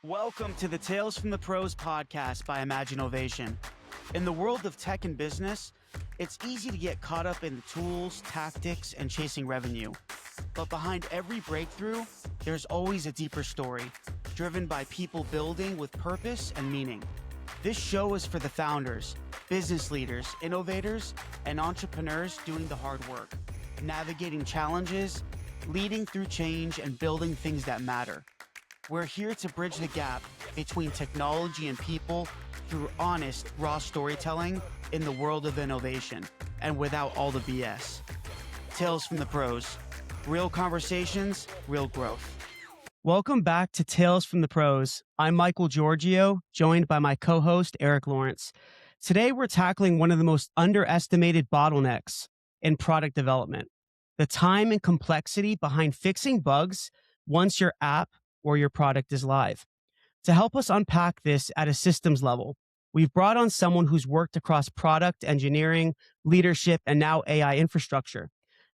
Welcome to the Tales from the Pros podcast by Imagine Ovation. In the world of tech and business, it's easy to get caught up in the tools, tactics, and chasing revenue. But behind every breakthrough, there's always a deeper story, driven by people building with purpose and meaning. This show is for the founders, business leaders, innovators, and entrepreneurs doing the hard work, navigating challenges, leading through change, and building things that matter. We're here to bridge the gap between technology and people through honest, raw storytelling in the world of innovation and without all the BS. Tales from the Pros. Real conversations, real growth. Welcome back to Tales from the Pros. I'm Michael Georgiou, joined by my co-host, Eric Lawrence. Today, we're tackling one of the most underestimated bottlenecks in product development, the time and complexity behind fixing bugs once your app or your product is live. To help us unpack this at a systems level, we've brought on someone who's worked across product engineering, leadership, and now AI infrastructure.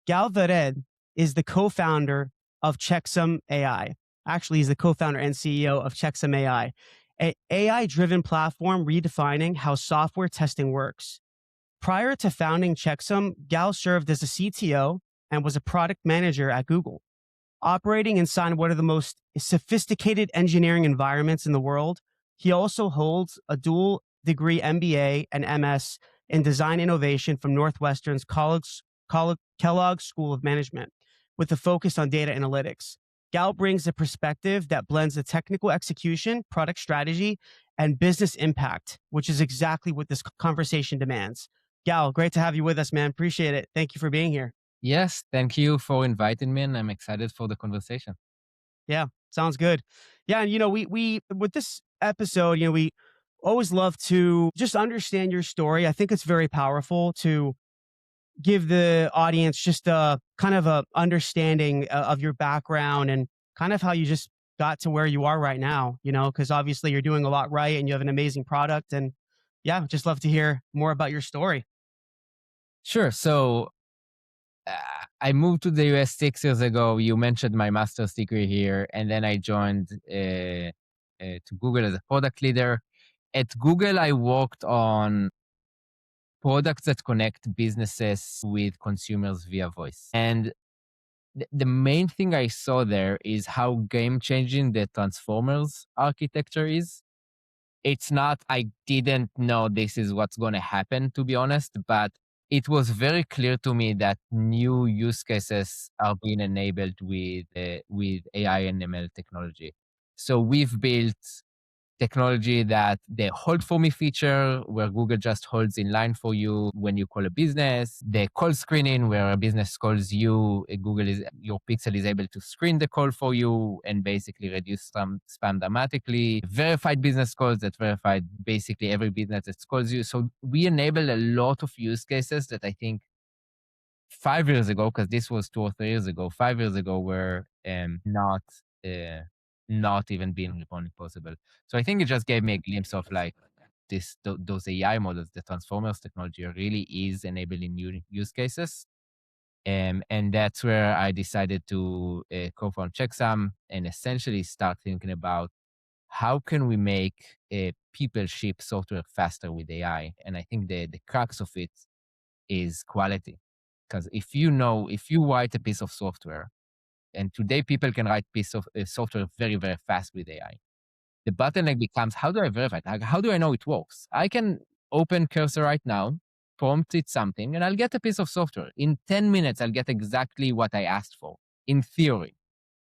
Gal Vered is the co-founder of Checksum AI. Actually, he's the co-founder and CEO of Checksum AI, an AI-driven platform redefining how software testing works. Prior to founding Checksum, Gal served as a CTO and was a product manager at Google. Operating inside one of the most sophisticated engineering environments in the world, he also holds a dual degree MBA and MS in design innovation from Northwestern's Kellogg School of Management, with a focus on data analytics. Gal brings a perspective that blends the technical execution, product strategy, and business impact, which is exactly what this conversation demands. Gal, great to have you with us, man. Appreciate it. Thank you for being here. Yes, thank you for inviting me, and I'm excited for the conversation. Yeah, sounds good. Yeah, and we with this episode, we always love to just understand your story. I think it's very powerful to give the audience just a kind of a understanding of your background and kind of how you just got to where you are right now, because obviously you're doing a lot right and you have an amazing product. And yeah, just love to hear more about your story. Sure. So I moved to the US 6 years ago. You mentioned my master's degree here, and then I joined to Google as a product leader. At Google, I worked on products that connect businesses with consumers via voice. And the main thing I saw there is how game-changing the Transformers architecture is. It's not, I didn't know this is what's going to happen, to be honest, but it was very clear to me that new use cases are being enabled with AI and ML technology. So we've built technology that the hold for me feature, where Google just holds in line for you when you call a business, the call screening, where a business calls you, your Pixel is able to screen the call for you and basically reduce some spam dramatically. Verified business calls that verified basically every business that calls you. So we enable a lot of use cases that I think 5 years ago, because this was 2 or 3 years ago, 5 years ago were not even being remotely possible. So I think it just gave me a glimpse of like those AI models, the Transformers technology really is enabling new use cases. And that's where I decided to co-found Checksum and essentially start thinking about how can we make people ship software faster with AI. And I think the crux of it is quality. Because if you write a piece of software, and today people can write piece of software very, very fast with AI. The bottleneck becomes, how do I verify it? How do I know it works? I can open Cursor right now, prompt it something, and I'll get a piece of software. In 10 minutes, I'll get exactly what I asked for, in theory.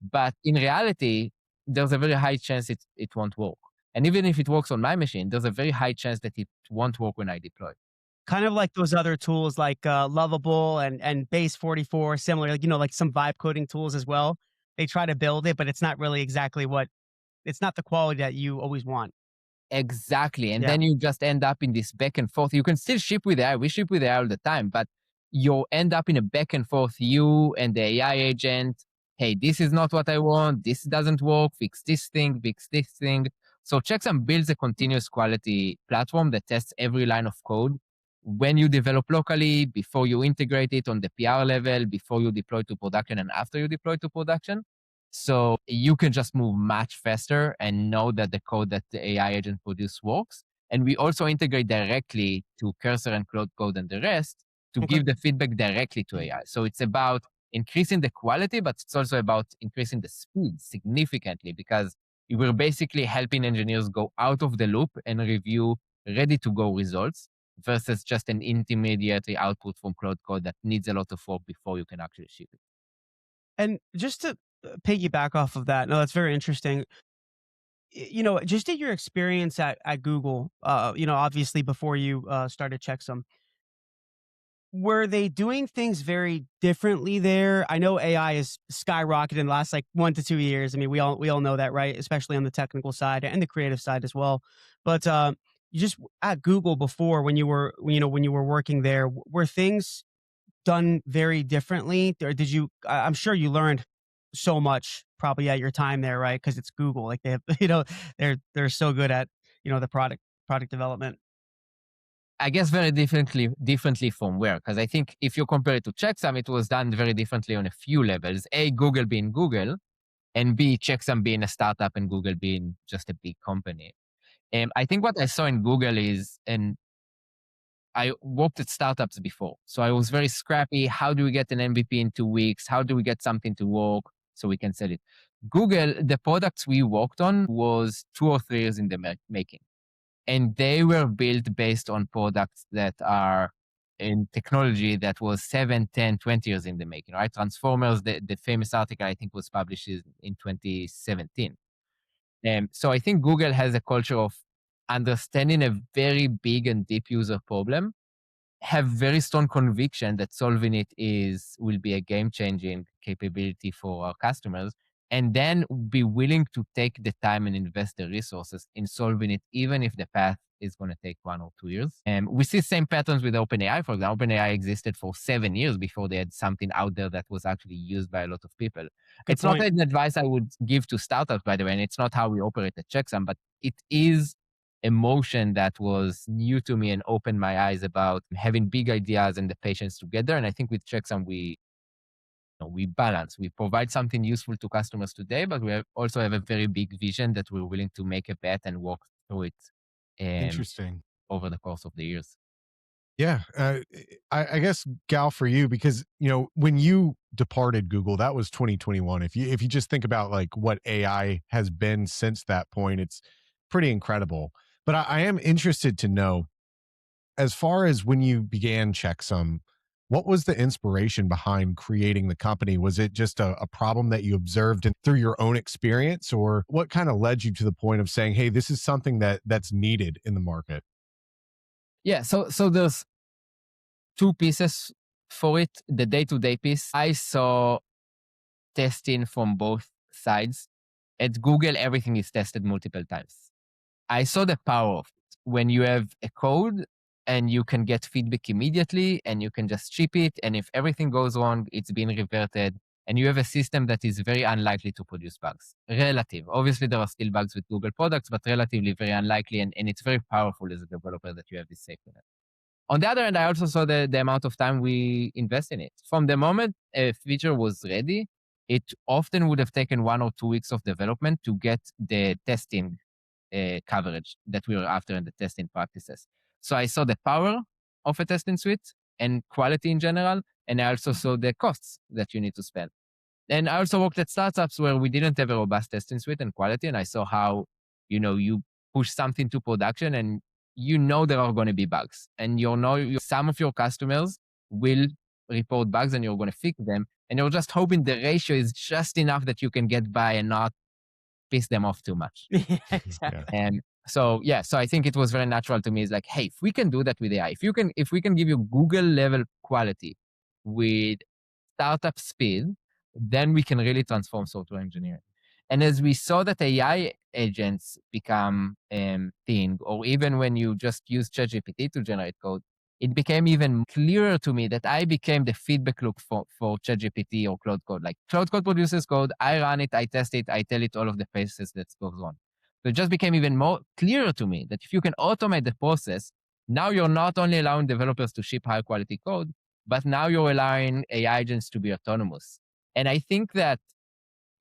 But in reality, there's a very high chance it won't work. And even if it works on my machine, there's a very high chance that it won't work when I deploy. Kind of like those other tools like Lovable and Base 44, similar, like some vibe coding tools as well. They try to build it, but it's not really exactly it's not the quality that you always want. Exactly. And Yeah. then you just end up in this back and forth. You can still ship with AI. We ship with AI all the time, but you end up in a back and forth, you and the AI agent. Hey, this is not what I want. This doesn't work. Fix this thing, fix this thing. So Checksum builds a continuous quality platform that tests every line of code when you develop locally, before you integrate it on the PR level, before you deploy to production, and after you deploy to production. So you can just move much faster and know that the code that the AI agent produce works. And we also integrate directly to Cursor and Cloud Code and the rest to Okay. give the feedback directly to AI. So it's about increasing the quality, but it's also about increasing the speed significantly because we're basically helping engineers go out of the loop and review ready to go results versus just an intermediary output from Cloud Code that needs a lot of work before you can actually ship it. And just to piggyback off of that, no, that's very interesting. Just at your experience at Google, obviously before you started Checksum, were they doing things very differently there? I know AI is skyrocketed in the last like 1 to 2 years. I mean, we all know that, right? Especially on the technical side and the creative side as well. But you just at Google before when you were working there, were things done very differently? Or did you? I'm sure you learned so much probably at your time there, right? Because it's Google, like they have, they're so good at the product development. I guess very differently from where, because I think if you compare it to Checksum, it was done very differently on a few levels. A, Google being Google, and B, Checksum being a startup and Google being just a big company. I think what I saw in Google is, and I worked at startups before, so I was very scrappy. How do we get an MVP in 2 weeks? How do we get something to work so we can sell it? Google, the products we worked on was 2 or 3 years in the making, and they were built based on products that are in technology that was 7, 10, 20 years in the making, right? Transformers, the famous article I think was published in 2017. So I think Google has a culture of understanding a very big and deep user problem, have very strong conviction that solving it will be a game changing capability for our customers, and then be willing to take the time and invest the resources in solving it, even if the path is going to take 1 or 2 years. And we see same patterns with OpenAI. For example, OpenAI existed for 7 years before they had something out there that was actually used by a lot of people. Good It's not point. an advice I would give to startups, by the way, and it's not how we operate at Checksum, but it is emotion that was new to me and opened my eyes about having big ideas and the patience together. And I think with Checksum, we balance. We provide something useful to customers today, but also have a very big vision that we're willing to make a bet and walk through it Interesting. over the course of the years. Yeah, I guess Gal, for you, because when you departed Google, that was 2021. If you just think about like what AI has been since that point, it's pretty incredible. But I am interested to know, as far as when you began Checksum, what was the inspiration behind creating the company? Was it just a problem that you observed through your own experience, or what kind of led you to the point of saying, "Hey, this is something that's needed in the market"? Yeah. So there's two pieces for it. The day-to-day piece, I saw testing from both sides. At Google, everything is tested multiple times. I saw the power of it when you have a code and you can get feedback immediately and you can just ship it. And if everything goes wrong, it's being reverted. And you have a system that is very unlikely to produce bugs. Relative. Obviously, there are still bugs with Google products, but relatively very unlikely. And it's very powerful as a developer that you have this safety net. On the other hand, I also saw the amount of time we invest in it. From the moment a feature was ready, it often would have taken 1 or 2 weeks of development to get the testing coverage that we were after in the testing practices. So I saw the power of a testing suite and quality in general, and I also saw the costs that you need to spend. And I also worked at startups where we didn't have a robust testing suite and quality, and I saw how you push something to production, and there are going to be bugs, and some of your customers will report bugs, and you're going to fix them, and you're just hoping the ratio is just enough that you can get by and not piss them off too much. Yeah, Yeah. exactly. And so I think it was very natural to me. It's like, hey, if we can do that with AI, if we can give you Google level quality with startup speed, then we can really transform software engineering. And as we saw that AI agents become thing, or even when you just use ChatGPT to generate code, it became even clearer to me that I became the feedback loop for ChatGPT or Cloud Code. Like Cloud Code produces code, I run it, I test it, I tell it all of the places that goes on. So it just became even more clearer to me that if you can automate the process, now you're not only allowing developers to ship high quality code, but now you're allowing AI agents to be autonomous. And I think that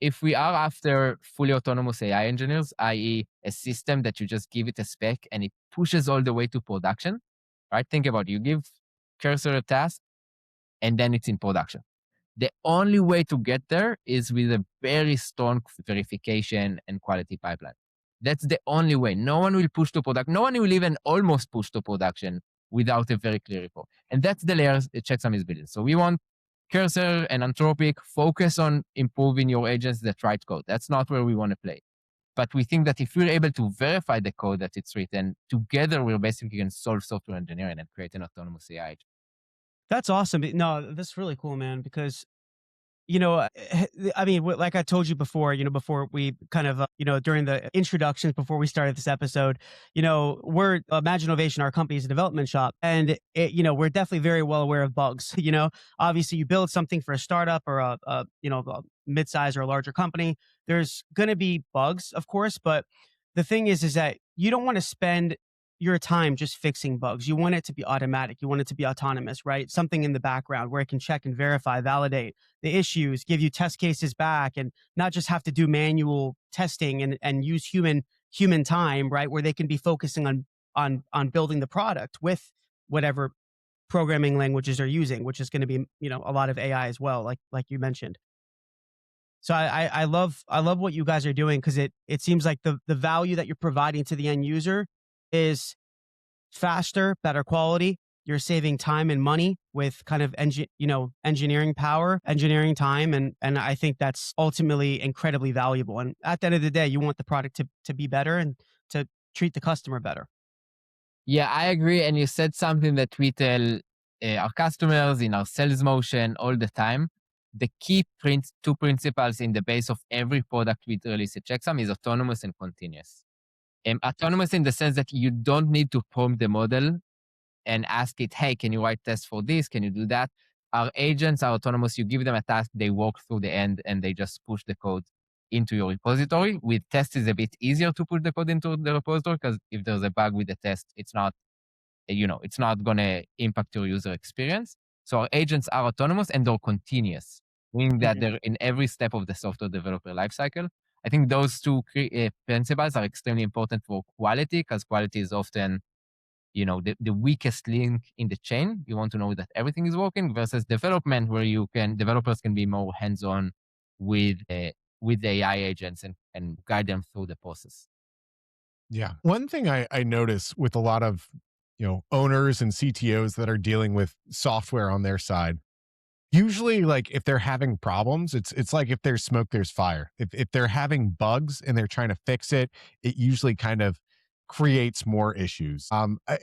if we are after fully autonomous AI engineers, i.e. a system that you just give it a spec and it pushes all the way to production, right? Think about it. You give Cursor a task and then it's in production. The only way to get there is with a very strong verification and quality pipeline. That's the only way. No one will push to production. No one will even almost push to production without a very clear report. And that's the layers Checksum is building. So we want Cursor and Anthropic focus on improving your agents that write code. That's not where we want to play. But we think that if we're able to verify the code that it's written, together we're basically going to solve software engineering and create an autonomous AI. That's awesome. No, that's really cool, man, because I mean, like I told you before, before we kind of, during the introductions, before we started this episode, we're Imagine Ovation, our company is a development shop, and we're definitely very well aware of bugs. Obviously you build something for a startup or a mid-size or a larger company, there's going to be bugs, of course, but the thing is that you don't want to spend your time just fixing bugs. You want it to be automatic. You want it to be autonomous, right? Something in the background where it can check and verify, validate the issues, give you test cases back, and not just have to do manual testing and use human time, right? Where they can be focusing on building the product with whatever programming languages they're using, which is going to be, a lot of AI as well, like you mentioned. So I love what you guys are doing, because it seems like the value that you're providing to the end user is faster, better quality. You're saving time and money with kind of engineering power, engineering time, and I think that's ultimately incredibly valuable. And at the end of the day, you want the product to be better and to treat the customer better. Yeah, I agree. And you said something that we tell our customers in our sales motion all the time. The key two principles in the base of every product we release at Checksum is autonomous and continuous. Autonomous in the sense that you don't need to prompt the model and ask it, hey, can you write tests for this? Can you do that? Our agents are autonomous. You give them a task, they walk through the end, and they just push the code into your repository. With tests, it's a bit easier to push the code into the repository, because if there's a bug with the test, it's not going to impact your user experience. So our agents are autonomous and they're continuous, meaning that they're in every step of the software developer lifecycle. I think those two principles are extremely important for quality, because quality is often, the weakest link in the chain. You want to know that everything is working, versus development, where developers can be more hands-on with the AI agents and guide them through the process. Yeah. One thing I notice with a lot of, owners and CTOs that are dealing with software on their side, usually, like, if they're having problems, it's like if there's smoke, there's fire. If they're having bugs and they're trying to fix it, it usually kind of creates more issues.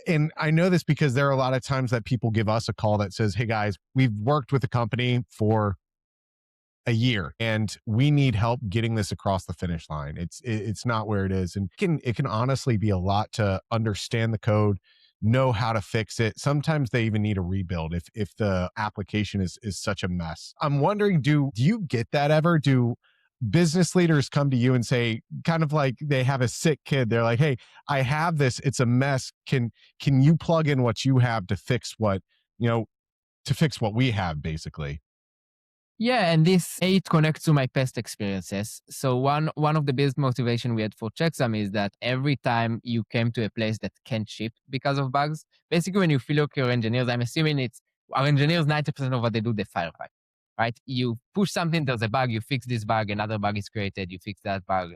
And I know this because there are a lot of times that people give us a call that says, "Hey guys, we've worked with the company for a year and we need help getting this across the finish line. It's not where it is." And it can honestly be a lot to understand the code, know how to fix it. Sometimes they even need a rebuild if the application is such a mess. I'm wondering, do you get that ever? Do business leaders come to you and say, kind of like they have a sick kid, they're like, "Hey, I have this, it's a mess. Can you plug in what you have to fix what, we have," basically? Yeah, and it connects to my past experiences. So one of the biggest motivation we had for Checksum is that every time you came to a place that can't ship because of bugs, basically when you feel like your engineers, I'm assuming it's our engineers, 90% of what they do, they firefight, right? You push something, there's a bug, you fix this bug, another bug is created, you fix that bug,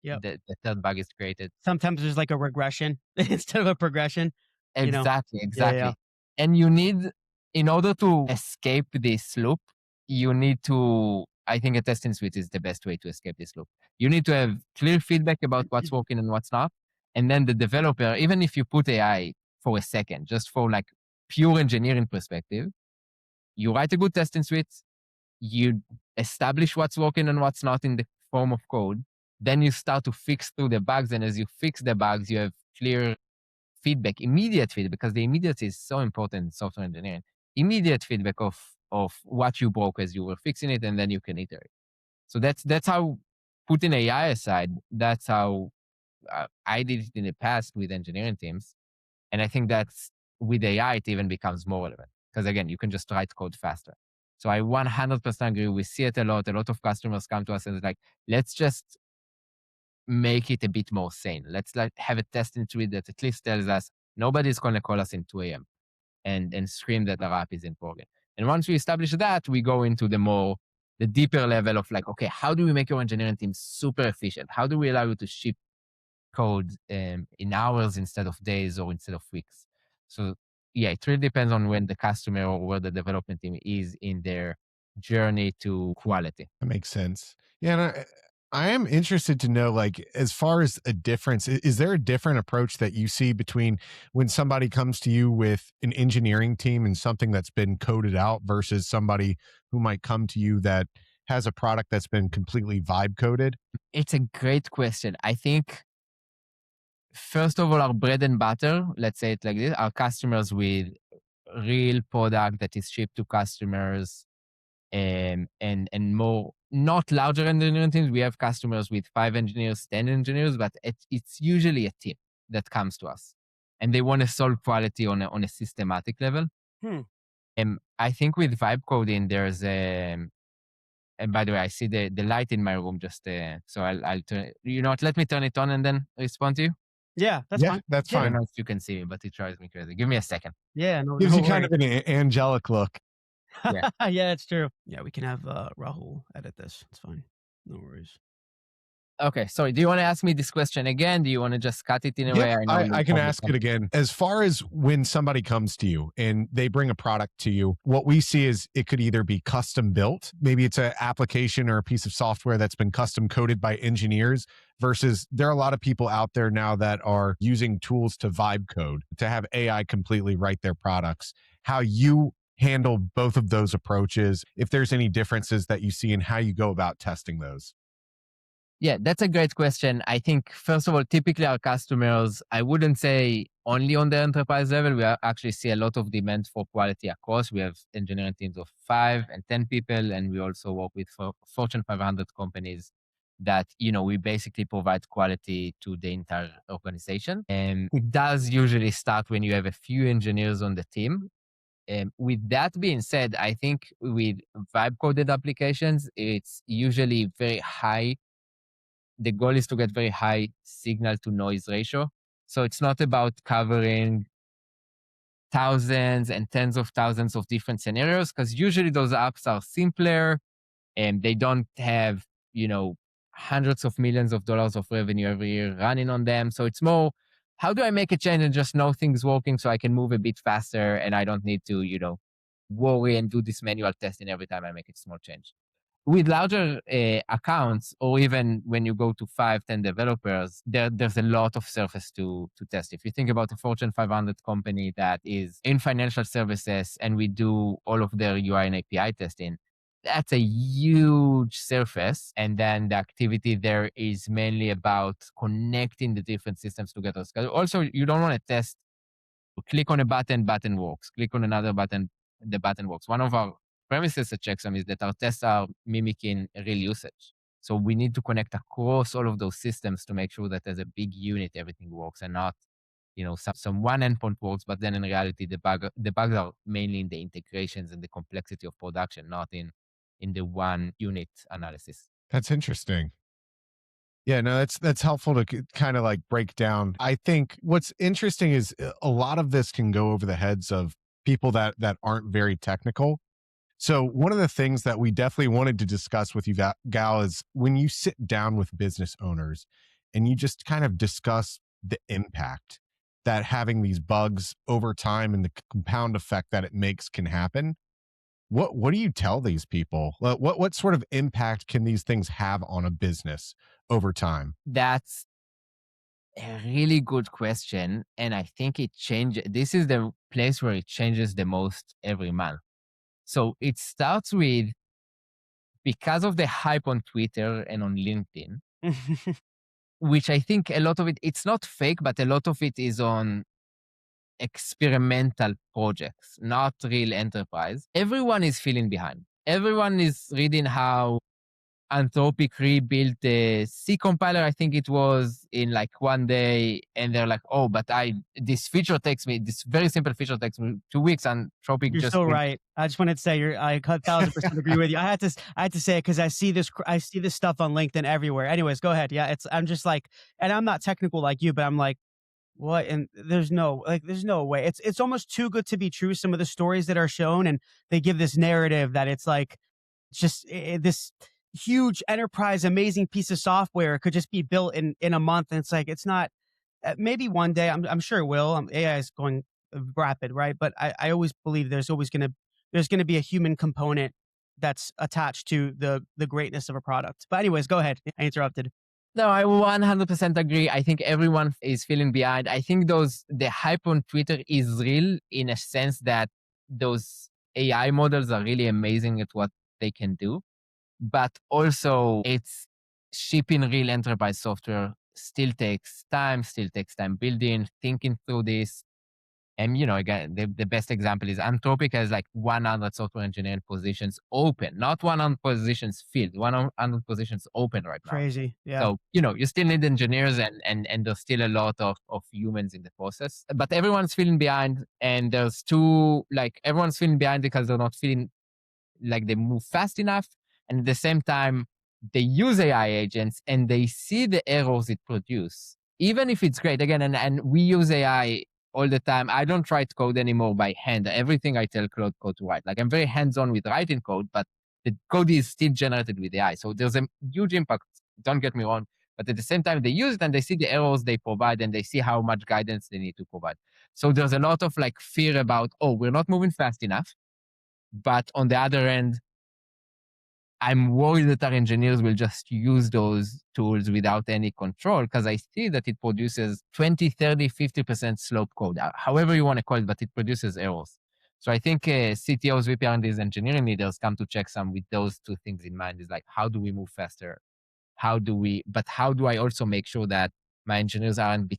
Yep. the third bug is created. Sometimes there's like a regression instead of a progression. Exactly. Yeah. And in order to escape this loop, you need to, I think a testing suite is the best way to escape this loop. You need to have clear feedback about what's working and what's not. And then the developer, even if you put AI for a second, just for like pure engineering perspective, you write a good testing suite, you establish what's working and what's not in the form of code. Then you start to fix through the bugs. And as you fix the bugs, you have clear feedback, immediate feedback, because the immediacy is so important in software engineering. Immediate feedback of what you broke as you were fixing it, and then you can iterate. So that's how, putting AI aside, that's how I did it in the past with engineering teams. And I think that's with AI, it even becomes more relevant, because again, you can just write code faster. So I 100% agree. We see it a lot. A lot of customers come to us and it's like, let's just make it a bit more sane. Let's like have a testing tree that at least tells us nobody's going to call us in 2 a.m. and scream that our app isn't broken. And once we establish that, we go into the deeper level of like, okay, how do we make your engineering team super efficient? How do we allow you to ship code in hours instead of days or instead of weeks? So yeah, it really depends on when the customer or where the development team is in their journey to quality. That makes sense. Yeah, and I am interested to know, like, as far as a difference, is there a different approach that you see between when somebody comes to you with an engineering team and something that's been coded out versus somebody who might come to you that has a product that's been completely vibe coded? It's a great question. I think first of all, our bread and butter, let's say it like this, are customers with real product that is shipped to customers, and more not larger engineering teams. We have customers with 5 engineers, 10 engineers, but it's usually a team that comes to us and they want to solve quality on a systematic level. Hmm. I think with vibe coding, there's and by the way, I see the light in my room just so I'll turn, you know what, let me turn it on and then respond to you. Yeah, that's Yeah, fine. that's I don't fine. know if you can see me, but it drives me crazy. Give me a second. Yeah, no, Gives no you kind worries. of an angelic look. Yeah. Yeah, it's true. Yeah, we can have Rahul edit this. It's fine. No worries. Okay, sorry. Do you want to ask me this question again? Do you want to just cut it in a Yeah, way? I know I you can probably ask it again. As far as when somebody comes to you and they bring a product to you, what we see is it could either be custom built, maybe it's an application or a piece of software that's been custom coded by engineers, versus there are a lot of people out there now that are using tools to vibe code, to have AI completely write their products. How you handle both of those approaches, if there's any differences that you see in how you go about testing those. Yeah, that's a great question. I think, first of all, typically our customers, I wouldn't say only on the enterprise level, we actually see a lot of demand for quality across. We have engineering teams of 5 and 10 people, and we also work with Fortune 500 companies that, we basically provide quality to the entire organization. And it does usually start when you have a few engineers on the team. With that being said, I think with vibe coded applications, it's usually very high. The goal is to get very high signal to noise ratio. So it's not about covering thousands and tens of thousands of different scenarios, because usually those apps are simpler and they don't have, hundreds of millions of dollars of revenue every year running on them. So it's more, how do I make a change and just know things working so I can move a bit faster and I don't need to, worry and do this manual testing every time I make a small change. With larger accounts, or even when you go to 5, 10 developers, there's a lot of surface to test. If you think about a Fortune 500 company that is in financial services and we do all of their UI and API testing, that's a huge surface. And then the activity there is mainly about connecting the different systems together. Also, you don't want to test, click on a button works, click on another button, the button works. One of our premises at Checksum is that our tests are mimicking real usage. So we need to connect across all of those systems to make sure that as a big unit, everything works and not, some one endpoint works, but then in reality, the bugs are mainly in the integrations and the complexity of production, not in the one unit analysis. That's interesting. Yeah, no, that's helpful to kind of like break down. I think what's interesting is a lot of this can go over the heads of people that aren't very technical. So one of the things that we definitely wanted to discuss with you, Gal, is when you sit down with business owners and you just kind of discuss the impact that having these bugs over time and the compound effect that it makes can happen. What do you tell these people? What sort of impact can these things have on a business over time? That's a really good question. And I think this is the place where it changes the most every month. So it starts with, because of the hype on Twitter and on LinkedIn, which I think a lot of it's not fake, but a lot of it is on experimental projects, not real enterprise. Everyone is feeling behind. Everyone is reading how Anthropic rebuilt the C compiler, I think it was, in like one day, and they're like, oh, but this very simple feature takes me 2 weeks, and Anthropic You're just so will. right. I just wanted to say I 1000% agree with you. I had to say it because I see this stuff on LinkedIn everywhere. Anyways, go ahead. Yeah, I'm just like, and I'm not technical like you, but I'm like, what? And there's no way. It's almost too good to be true. Some of the stories that are shown, and they give this narrative that it's like just this huge enterprise, amazing piece of software could just be built in a month. And it's like it's not. Maybe one day, I'm sure it will. AI is going rapid, right? But I always believe there's gonna be a human component that's attached to the greatness of a product. But anyways, go ahead. I interrupted. No, I 100% agree. I think everyone is feeling behind. I think the hype on Twitter is real, in a sense that those AI models are really amazing at what they can do. But also, it's shipping real enterprise software still takes time building, thinking through this. And again, the best example is Anthropic has like 100 software engineering positions open, not 100 positions filled, 100 positions open right now. Crazy. Yeah. So, you still need engineers, and there's still a lot of humans in the process. But everyone's feeling behind, and everyone's feeling behind because they're not feeling like they move fast enough. And at the same time, they use AI agents and they see the errors it produce, even if it's great. Again, and we use AI all the time. I don't write code anymore by hand. Everything I tell Claude Code to write. Like, I'm very hands-on with writing code, but the code is still generated with AI. So there's a huge impact. Don't get me wrong. But at the same time, they use it and they see the errors they provide, and they see how much guidance they need to provide. So there's a lot of like fear about, oh, we're not moving fast enough. But on the other end, I'm worried that our engineers will just use those tools without any control, because I see that it produces 20, 30, 50% slope code, however you want to call it, but it produces errors. So I think CTOs, VP R&Ds, engineering leaders come to Checksum with those two things in mind. Is like, how do we move faster? How do I also make sure that my engineers aren't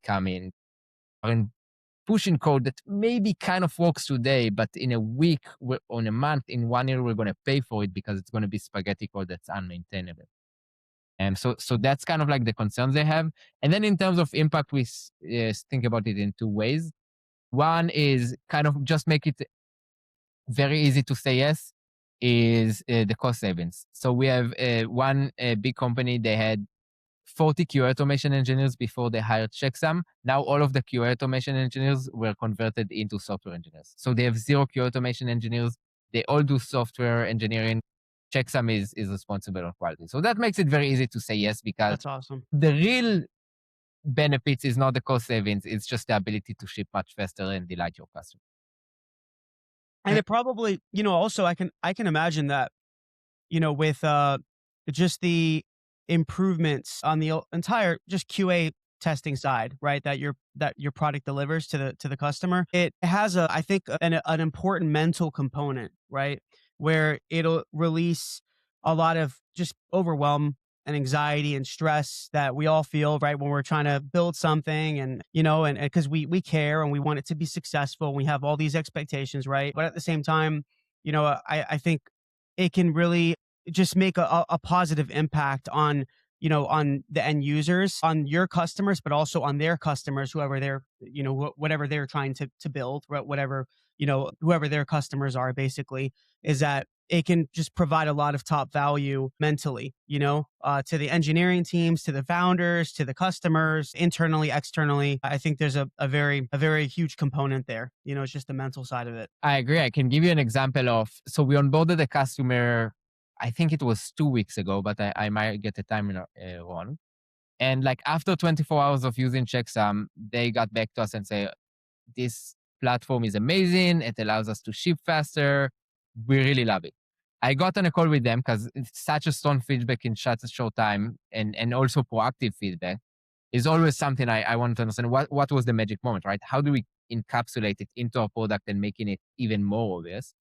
pushing code that maybe kind of works today, but in a week, on a month, in 1 year, we're going to pay for it because it's going to be spaghetti code that's unmaintainable. And so that's kind of like the concerns they have. And then in terms of impact, we think about it in two ways. One is kind of just make it very easy to say yes, is the cost savings. So we have one big company, they had 40 QA automation engineers before they hired Checksum. Now all of the QA automation engineers were converted into software engineers. So they have 0 QA automation engineers. They all do software engineering. Checksum is responsible on quality. So that makes it very easy to say yes, because That's awesome. the real benefits is not the cost savings. It's just the ability to ship much faster and delight your customer. And it probably, also I can imagine that, with just the improvements on the entire just QA testing side, right? That your product delivers to the customer. It has I think an important mental component, right? Where it'll release a lot of just overwhelm and anxiety and stress that we all feel, right, when we're trying to build something, and and because we care and we want it to be successful, we have all these expectations, right? But at the same time, I think it can really just make a positive impact on on the end users, on your customers, but also on their customers, whoever they're whatever they're trying to build, right? Whatever whoever their customers are, basically, is that it can just provide a lot of top value mentally, to the engineering teams, to the founders, to the customers, internally, externally. I think there's a very huge component there. It's just the mental side of it. I agree. I can give you an example of, so we onboarded a customer, I think it was 2 weeks ago, but I might get the time wrong. And like after 24 hours of using Checksum, they got back to us and say, this platform is amazing. It allows us to ship faster. We really love it. I got on a call with them because it's such a strong feedback in such a short time, and also proactive feedback is always something I want to understand. What was the magic moment, right? How do we encapsulate it into our product and making it even more obvious?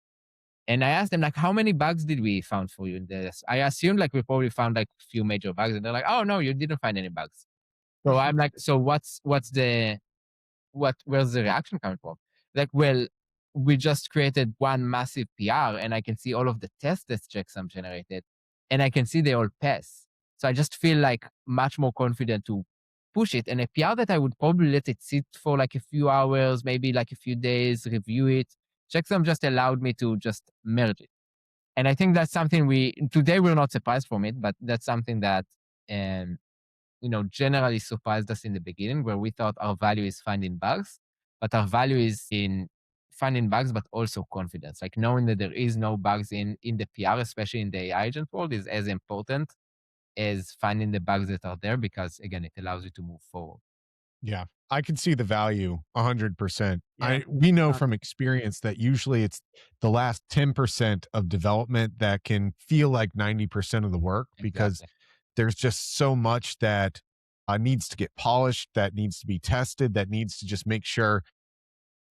And I asked them, like, how many bugs did we found for you in this? I assumed like we probably found like a few major bugs, and they're like, oh no, you didn't find any bugs. So I'm like, so where's the reaction coming from? Like, well, we just created one massive PR, and I can see all of the tests that Checksum generated. and I can see they all pass. So I just feel like much more confident to push it. And a PR that I would probably let it sit for like a few hours, maybe like a few days, review it. Checksum just allowed me to just merge it. And I think that's something today we're not surprised from it, but that's something that, um, generally surprised us in the beginning, where we thought our value is finding bugs, but our value is in finding bugs, but also confidence. Like knowing that there is no bugs in the PR, especially in the AI agent world, is as important as finding the bugs that are there, because again, it allows you to move forward. Yeah, I can see the value 100%. Yeah. We know Uh, from experience that usually it's the last 10% of development that can feel like 90% of the work, because Exactly. there's just so much that needs to get polished, that needs to be tested, that needs to just make sure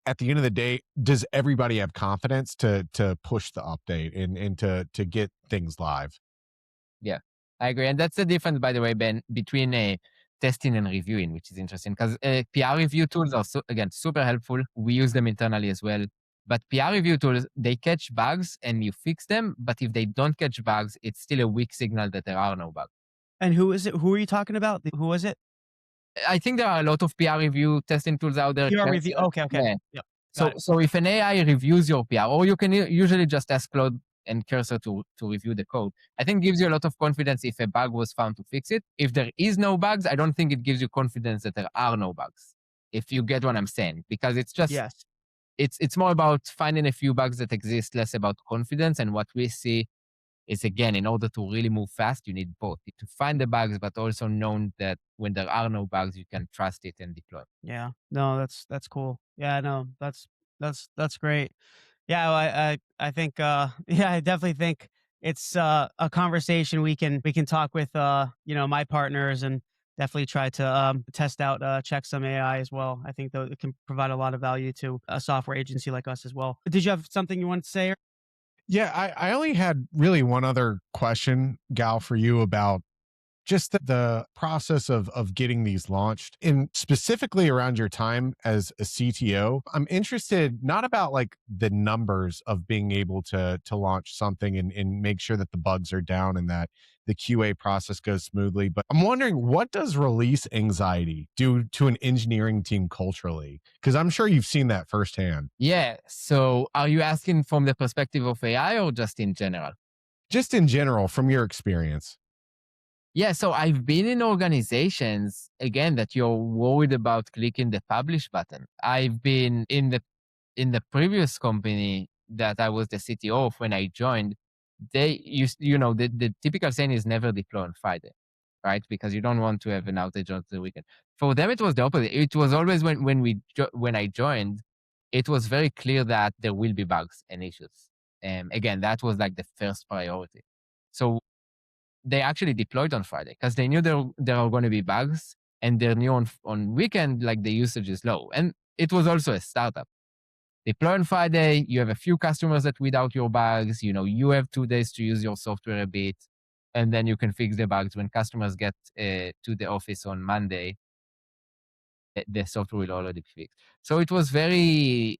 at the end of the day, does everybody have confidence to push the update and to get things live? Yeah, I agree. And that's the difference, by the way, Ben, between testing and reviewing, which is interesting, because PR review tools are, again, super helpful. We use them internally as well. But PR review tools, they catch bugs and you fix them. But if they don't catch bugs, it's still a weak signal that there are no bugs. and who is it? Who are you talking about? Who was it? I think there are a lot of PR review testing tools out there. PR review. Okay. Okay. Yeah. Yep. Got So, it. so if an AI reviews your PR, or you can usually just ask Claude and Cursor to review the code, I think gives you a lot of confidence if a bug was found to fix it. If there is no bugs, I don't think it gives you confidence that there are no bugs. If you get what I'm saying, because it's just Yes. it's more about finding a few bugs that exist, less about confidence. And what we see is, again, in order to really move fast, you need both to find the bugs, but also know that when there are no bugs, you can trust it and deploy. Yeah. No, that's cool. Yeah. No, that's great. Yeah. Well, I think yeah, I definitely think it's a conversation we can talk with my partners, and definitely try to test out Checksum AI as well. I think that it can provide a lot of value to a software agency like us as well. Did you have something you wanted to say? Yeah, I only had really one other question, Gal, for you about just the process of getting these launched, and specifically around your time as a CTO. I'm interested not about like the numbers of being able to launch something and make sure that the bugs are down and that the QA process goes smoothly, but I'm wondering, what does release anxiety do to an engineering team culturally? Because I'm sure you've seen that firsthand. Yeah. So are you asking from the perspective of AI or just in general? Just in general, from your experience. Yeah. So I've been in organizations, again, that you're worried about clicking the publish button. I've been in the previous company that I was the CTO of when I joined. They used, the typical saying is never deploy on Friday, right? Because you don't want to have an outage on the weekend. For them, it was the opposite. It was always when I joined, it was very clear that there will be bugs and issues. Again, that was like the first priority. So they actually deployed on Friday because they knew there are going to be bugs, and they knew on weekend, like, the usage is low. And it was also a startup. Deploy on Friday, you have a few customers that without your bugs, you have 2 days to use your software a bit, and then you can fix the bugs. When customers get to the office on Monday, the software will already be fixed. So it was very,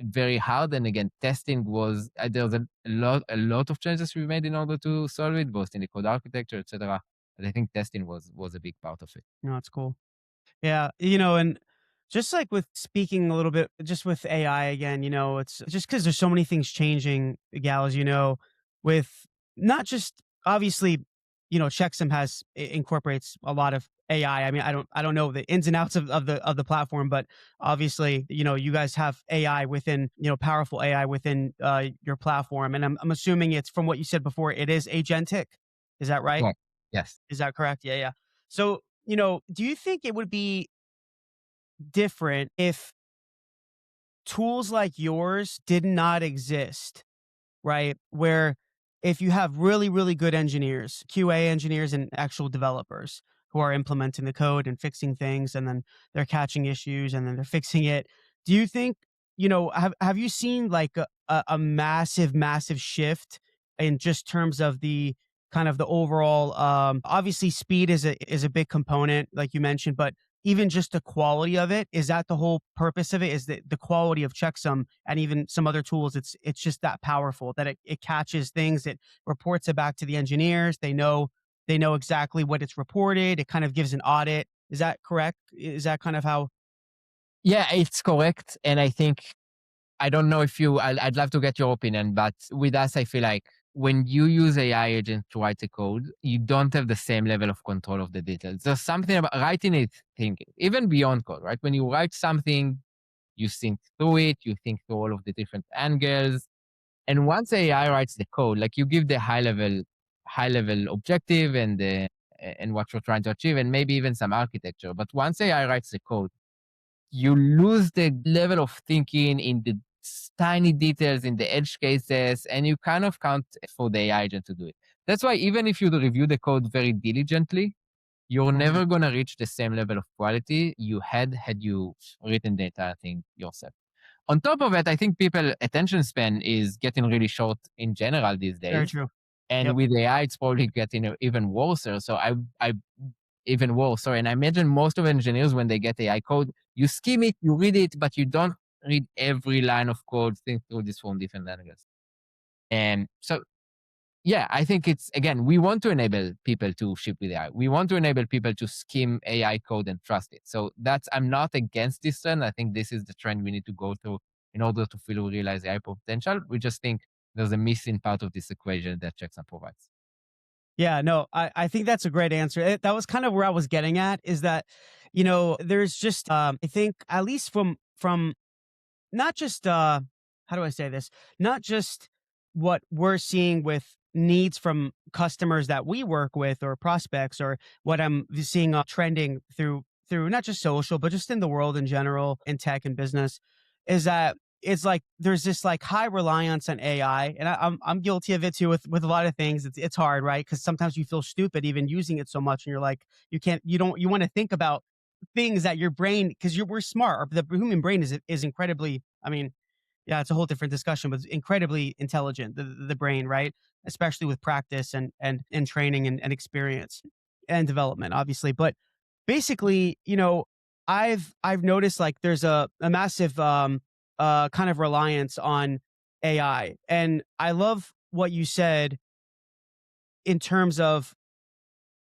very hard. And again, testing was, there was a lot of changes we made in order to solve it, both in the code architecture, etc. But I think testing was a big part of it. No, it's cool. Yeah, and just like with speaking a little bit, just with AI again, it's just because there's so many things changing, Gal, as you know, with not just obviously, Checksum incorporates a lot of AI. I mean, I don't know the ins and outs of the platform, but obviously, you guys have AI within, powerful AI within your platform, and I'm assuming it's from what you said before, it is agentic. Is that right? Yeah. Yes. Is that correct? Yeah, yeah. So, do you think it would be different if tools like yours did not exist, right? Where if you have really, really good engineers, QA engineers and actual developers who are implementing the code and fixing things, and then they're catching issues and then they're fixing it. Do you think, have you seen like a massive, massive shift in just terms of the kind of the overall, obviously speed is a big component, like you mentioned, but even just the quality of it? Is that the whole purpose of it? Is that the quality of Checksum and even some other tools? It's just that powerful that it catches things, it reports it back to the engineers. They know exactly what it's reported. It kind of gives an audit. Is that correct? Is that kind of how? Yeah, it's correct. And I think, I don't know if I'd love to get your opinion, but with us, I feel like when you use AI agent to write a code, you don't have the same level of control of the details. There's something about writing it, thinking, even beyond code, right? When you write something, you think through it, you think through all of the different angles. And once AI writes the code, like you give the high level objective and what you're trying to achieve, and maybe even some architecture. But once AI writes the code, you lose the level of thinking in the tiny details, in the edge cases, and you kind of count for the AI agent to do it. That's why even if you review the code very diligently, you're Mhm. never going to reach the same level of quality you had you written the entire thing yourself. On top of it, I think people attention span is getting really short in general these Very days. true. And Yep. with AI, it's probably getting even worse. So I even worse. Sorry. And I imagine most of engineers, when they get AI code, you skim it, you read it, but you don't read every line of code, think through this from different angles. And so, yeah, I think it's, again, we want to enable people to ship with AI. We want to enable people to skim AI code and trust it. So I'm not against this trend. I think this is the trend we need to go through in order to fully realize AI potential. We just think there's a missing part of this equation that Checksum provides. Yeah, no, I think that's a great answer. That was kind of where I was getting at, is that, there's just, I think at least from not just, how do I say this? Not just what we're seeing with needs from customers that we work with or prospects, or what I'm seeing trending through not just social, but just in the world in general, in tech and business, is that it's like there's this like high reliance on AI, and I'm guilty of it too with a lot of things. It's hard, right? Because sometimes you feel stupid even using it so much, and you're like, you want to think about things that your brain, because we're smart. The human brain is incredibly, I mean, yeah, it's a whole different discussion, but it's incredibly intelligent, the brain, right? Especially with practice and training and experience and development, obviously. But basically, I've noticed like there's a massive kind of reliance on AI. And I love what you said in terms of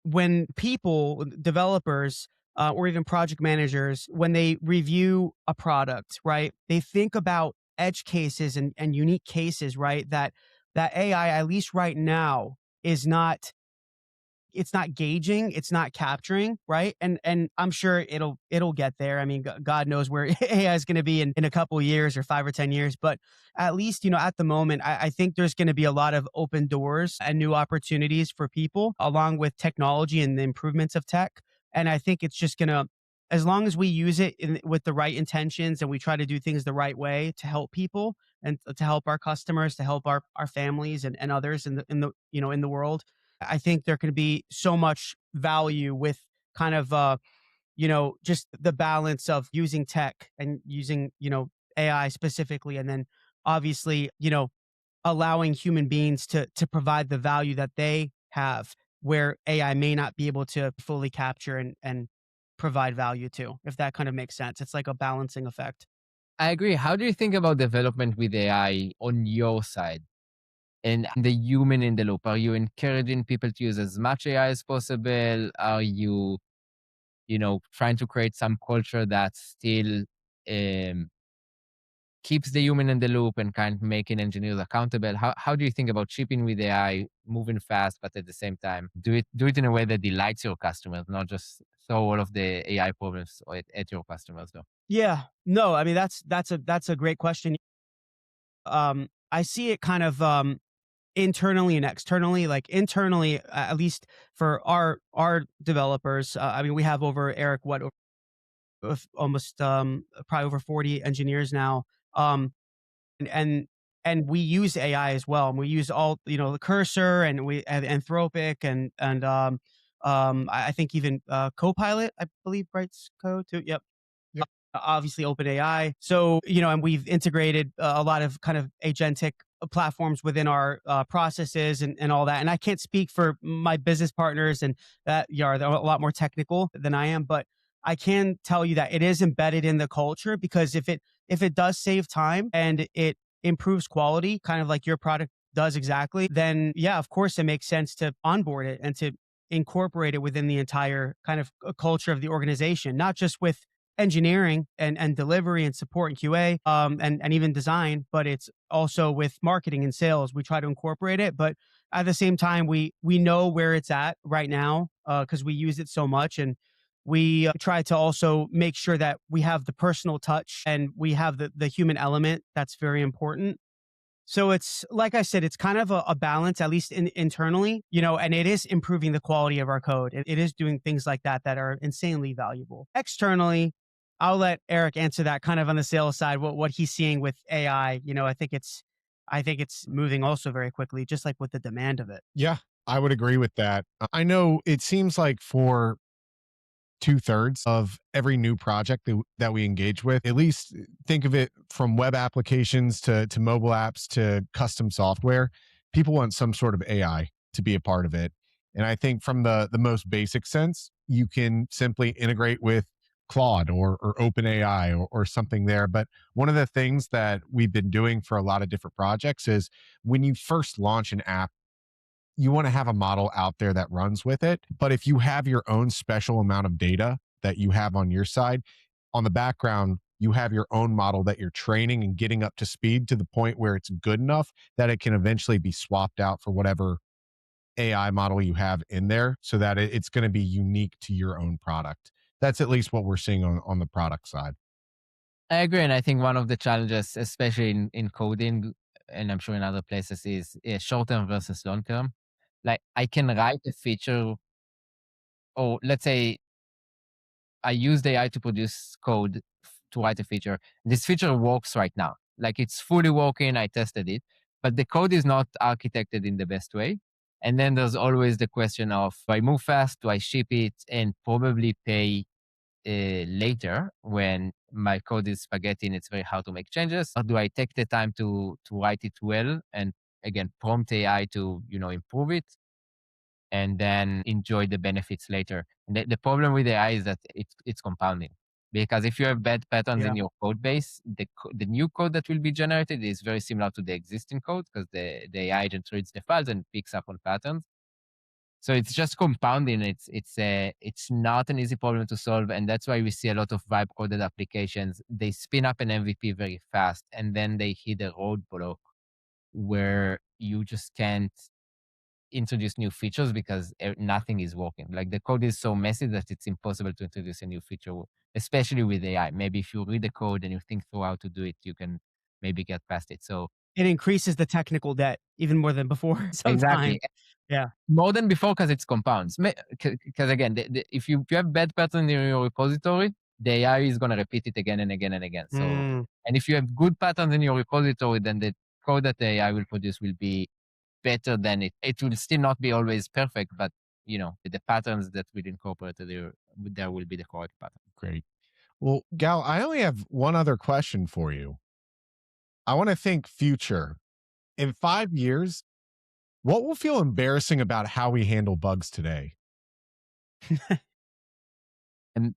when people, developers, or even project managers, when they review a product, right, they think about edge cases and unique cases, right? That AI, at least right now, is not, it's not gauging, it's not capturing, right? And I'm sure it'll get there. I mean, God knows where AI is going to be in a couple of years or 5 or 10 years, but at least, at the moment, I think there's going to be a lot of open doors and new opportunities for people, along with technology and the improvements of tech. And I think it's just going to, as long as we use it with the right intentions and we try to do things the right way to help people and to help our customers, to help our families and others in the in the world, I think there can be so much value with kind of just the balance of using tech and using, AI specifically, and then obviously, allowing human beings to provide the value that they have, where AI may not be able to fully capture and provide value to, if that kind of makes sense. It's like a balancing effect. I agree. How do you think about development with AI on your side and the human in the loop? Are you encouraging people to use as much AI as possible? Are you, trying to create some culture that still um, keeps the human in the loop and kind of making engineers accountable? How do you think about shipping with AI, moving fast, but at the same time do it in a way that delights your customers, not just throw all of the AI problems at your customers though? Yeah. No, I mean, that's a great question. I see it kind of internally and externally. Like internally, at least for our developers, I mean, we have over, Eric, what, almost probably over 40 engineers now. And and we use AI as well, and we use all, the cursor, and we have Anthropic, and I think even Copilot, I believe, writes code too. Yep. Yep. Obviously OpenAI. So, and we've integrated a lot of kind of agentic platforms within our processes and all that. And I can't speak for my business partners, and that, they're a lot more technical than I am, but I can tell you that it is embedded in the culture, because if it does save time and it improves quality, kind of like your product does exactly, then yeah, of course it makes sense to onboard it and to incorporate it within the entire kind of culture of the organization, not just with engineering and delivery and support and QA, and even design, but it's also with marketing and sales. We try to incorporate it, but at the same time, we know where it's at right now, because we use it so much, and we try to also make sure that we have the personal touch and we have the human element. That's very important. So it's like I said, it's kind of a balance, at least internally, and it is improving the quality of our code. It is doing things like that that are insanely valuable. Externally, I'll let Eric answer that kind of on the sales side, what he's seeing with AI. I think it's moving also very quickly, just like with the demand of it. Yeah, I would agree with that. I know it seems like for 2/3 of every new project that we engage with, at least think of it from web applications to mobile apps to custom software, people want some sort of AI to be a part of it. And I think from the most basic sense, you can simply integrate with Claude or OpenAI or something there. But one of the things that we've been doing for a lot of different projects is when you first launch an app, you want to have a model out there that runs with it. But if you have your own special amount of data that you have on your side, on the background, you have your own model that you're training and getting up to speed to the point where it's good enough that it can eventually be swapped out for whatever AI model you have in there so that it's going to be unique to your own product. That's at least what we're seeing on the product side. I agree. And I think one of the challenges, especially in coding, and I'm sure in other places, is short term versus long term. Like I can write a feature, or let's say I used AI to produce code to write a feature. This feature works right now. Like it's fully working. I tested it, but the code is not architected in the best way. And then there's always the question of, do I move fast? Do I ship it and probably pay later when my code is spaghetti and it's very hard to make changes? Or do I take the time to write it well and again prompt AI to improve it and then enjoy the benefits later? And the problem with AI is that it's compounding. Because if you have bad patterns Yeah. in your code base, the new code that will be generated is very similar to the existing code because the AI agent reads the files and picks up on patterns. So it's just compounding. It's not an easy problem to solve, and that's why we see a lot of vibe coded applications. They spin up an MVP very fast, and then they hit a roadblock where you just can't introduce new features because nothing is working. Like the code is so messy that it's impossible to introduce a new feature, especially with AI. Maybe if you read the code and you think through how to do it, you can maybe get past it. So It increases the technical debt even more than before sometimes. exactly. Yeah. More than before because it's compounds. Because again, if you have bad pattern in your repository, the AI is going to repeat it again and again and again. So, Mm. and if you have good patterns in your repository, then the code that the AI will produce will be better than it. It will still not be always perfect, but the patterns that will incorporate there will be the correct pattern. Great. Well, Gal, I only have one other question for you. I want to think future. In 5 years, what will feel embarrassing about how we handle bugs today? And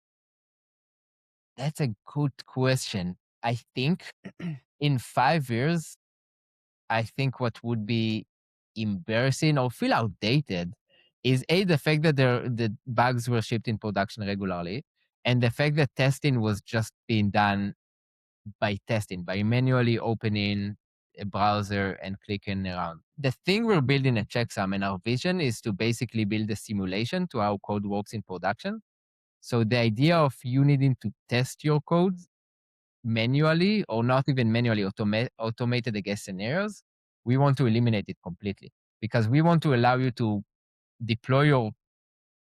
that's a good question. I think in 5 years, I think what would be embarrassing or feel outdated is the fact that the bugs were shipped in production regularly, and the fact that testing was just being done by testing, by manually opening a browser and clicking around. The thing we're building at Checksum and our vision is to basically build a simulation to how code works in production. So the idea of you needing to test your code manually or not even manually automated against scenarios, we want to eliminate it completely because we want to allow you to deploy your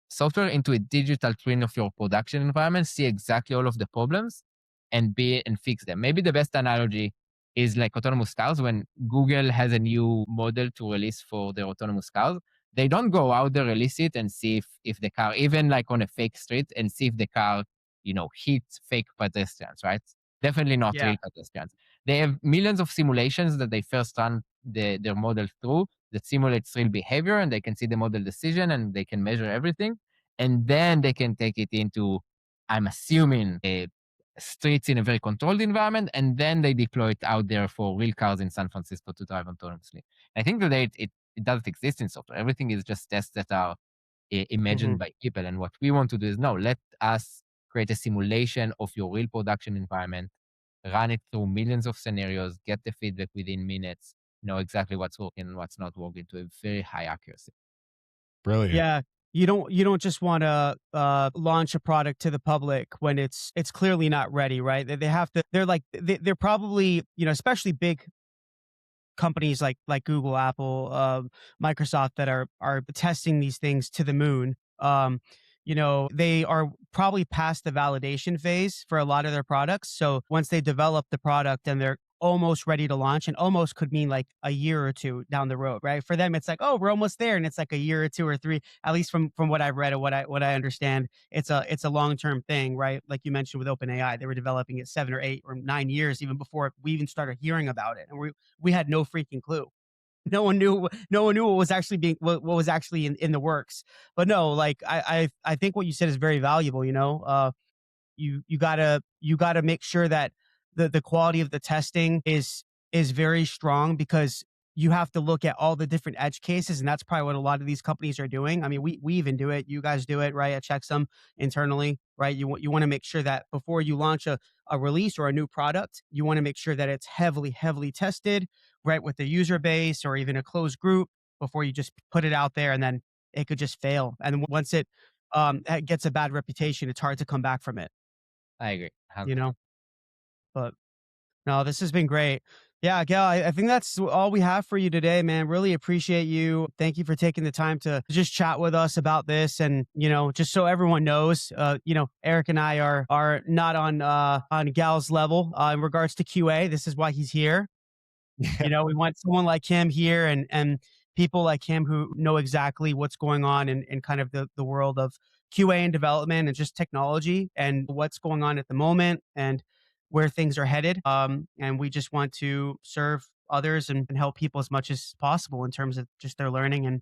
software into a digital twin of your production environment, see exactly all of the problems and fix them. Maybe the best analogy is like autonomous cars. When Google has a new model to release for their autonomous cars, they don't go out there, release it and see if the car, even like on a fake street, and see if the car, hits fake pedestrians, right? Definitely not Yeah. real pedestrians. They have millions of simulations that they first run their model through that simulates real behavior, and they can see the model decision and they can measure everything. And then they can take it into I'm assuming, streets in a very controlled environment, and then they deploy it out there for real cars in San Francisco to drive autonomously. I think today it doesn't exist in software. Everything is just tests that are imagined by people. And what we want to do is, no, let us create a simulation of your real production environment, run it through millions of scenarios, get the feedback within minutes, know exactly what's working and what's not working to a very high accuracy. Brilliant. Yeah. You don't just want to launch a product to the public when it's clearly not ready, right? They have to. They're probably, especially big companies like Google, Apple, Microsoft that are testing these things to the moon. They are probably past the validation phase for a lot of their products. So once they develop the product and they're almost ready to launch, and almost could mean like a year or two down the road, right? For them, it's like, oh, we're almost there, and it's like a year or two or three. At least from what I've read and what I understand, it's a long-term thing, right? Like you mentioned with OpenAI, they were developing it 7 or 8 or 9 years even before we even started hearing about it, and we had no freaking clue. No one knew what was actually what was actually in the works. But no, like I think what you said is very valuable. You gotta make sure that the quality of the testing is very strong, because you have to look at all the different edge cases, and that's probably what a lot of these companies are doing. I mean, we even do it. You guys do it, right, at Checksum internally, right? You want to make sure that before you launch a release or a new product, you want to make sure that it's heavily tested, right, with the user base or even a closed group before you just put it out there, and then it could just fail. And once it gets a bad reputation, it's hard to come back from it, I agree. you know? But no, this has been great. Yeah, Gal, I think that's all we have for you today, man. Really appreciate you. Thank you for taking the time to just chat with us about this. And, just so everyone knows, Eric and I are not on Gal's level in regards to QA. This is why he's here. We want someone like him here, and people like him who know exactly what's going on in kind of the world of QA and development and just technology and what's going on at the moment and where things are headed. And we just want to serve others and help people as much as possible in terms of just their learning and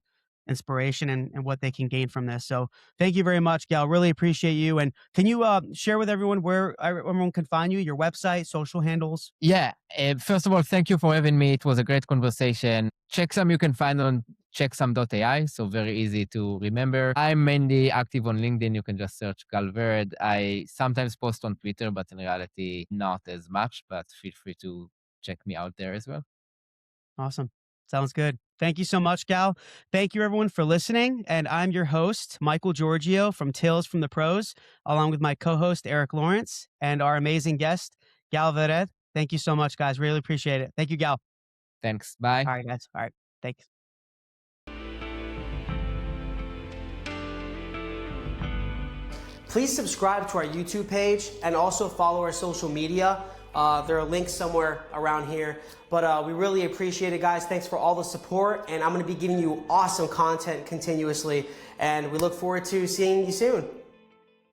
inspiration and what they can gain from this. So thank you very much, Gal. Really appreciate you. And can you share with everyone where everyone can find you, your website, social handles? Yeah. First of all, thank you for having me. It was a great conversation. Checksum you can find on checksum.ai, so very easy to remember. I'm mainly active on LinkedIn. You can just search Galverd. I sometimes post on Twitter, but in reality, not as much, but feel free to check me out there as well. Awesome. Sounds good. Thank you so much, Gal. Thank you, everyone, for listening. And I'm your host, Michael Georgiou from Tales from the Pros, along with my co-host, Eric Lawrence, and our amazing guest, Gal Vered. Thank you so much, guys. Really appreciate it. Thank you, Gal. Thanks. Bye. All right, guys. All right. Thanks. Please subscribe to our YouTube page and also follow our social media. There are links somewhere around here. But we really appreciate it, guys. Thanks for all the support. And I'm going to be giving you awesome content continuously. And we look forward to seeing you soon.